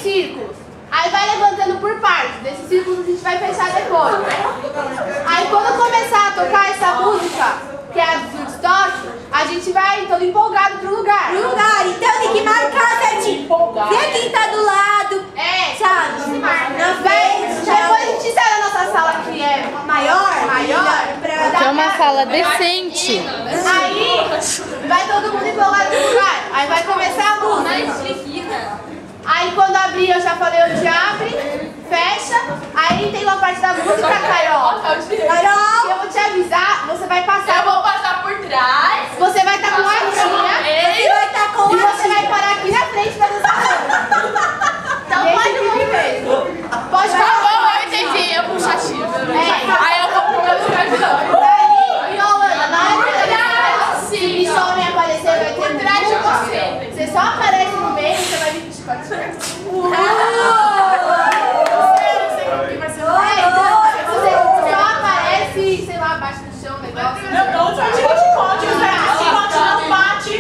círculos. Aí vai levantando por partes. Desses círculos a gente vai fechar depois. Aí quando começar a tocar essa música, que é a do Woodstock, a gente vai todo empolgado pro lugar. Então tem que marcar certinho. Vê quem tá do lado. Sabe? Na frente. Depois a gente sai da nossa sala que é maior. Que é uma sala decente. Aí vai todo mundo empolgado pro lugar. Aí vai começar a música. Aí quando abrir, eu já falei onde abre, fecha. Aí tem uma parte da música, Carol. Carol! Eu vou te avisar, você vai passar. Eu vou passar por trás. Você vai estar com a latinha. Você vai estar com E você vai parar aqui na frente pra dançar. Então pode mesmo. Pode falar. Eu entendi, eu puxo a Chiva. É. Aí eu vou pro meu lugar. Aí, Yolanda, na hora que se o homem aparecer, vai ter Atrás de você. Você só aparece no meio, você vai vir de chicote. Você só aparece, sei lá, abaixo do chão, legal. Não, só tira o chicote. Chicote não bate.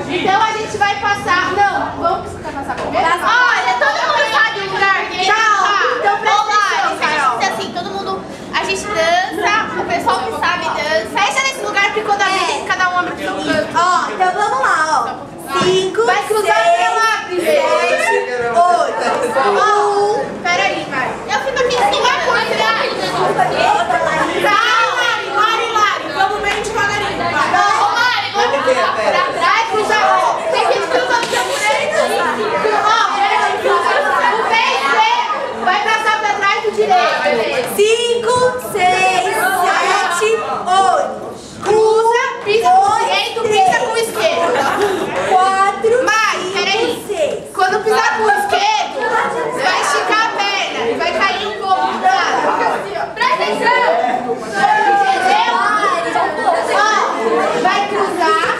Então a gente vai passar. Não, vamos passar primeiro? Olha, todo mundo sabe o lugar que Então presta atenção, Carol. assim, todo mundo, a gente dança, o pessoal que sabe dança. Fecha nesse lugar porque quando abrir, cada um abre pro seu canto. Ó, então vamos lá, ó. 5, Vai cruzar pra lá primeiro. 7, 8. Peraí, vai. Eu fico aqui em cima por trás. Lari, vamos bem devagarinho. Ô, Mari, vamos Pra trás, cruzar. Tem que cruzar pro seu direito. Ó, o pé esquerdo vai passar pra trás do direito. 5, 6, 7, 8. Cruza, pisa com o direito, pisa com o esquerdo. 4, Mas, peraí. Quando pisar com o esquerdo, vai esticar a perna e vai cair um pouco pro lado. Presta atenção. Entendeu? Ó, vai cruzar,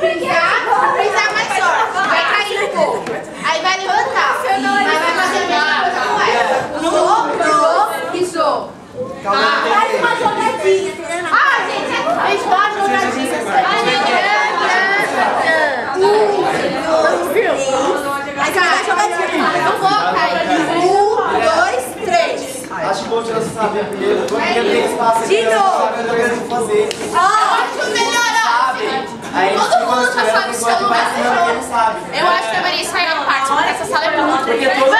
pisar mais forte. Vai cair um pouco. Aí vai levantar. Aí vai fazer a mesma coisa com ela. Pisou. Faz uma jogadinha, entendeu? A gente dá uma jogadinha. Mas vai jogadinha. Não vou cair. 1, 2, 3. Acho que vou tirar essa sabia primeiro. Porque tem espaço aqui. De novo. Eu vou fazer. Acho melhor. Aí Todo mundo já sabe o seu lugar. não sabe. Eu acho que deveria sair na parte, porque essa sala é muito. Porque todo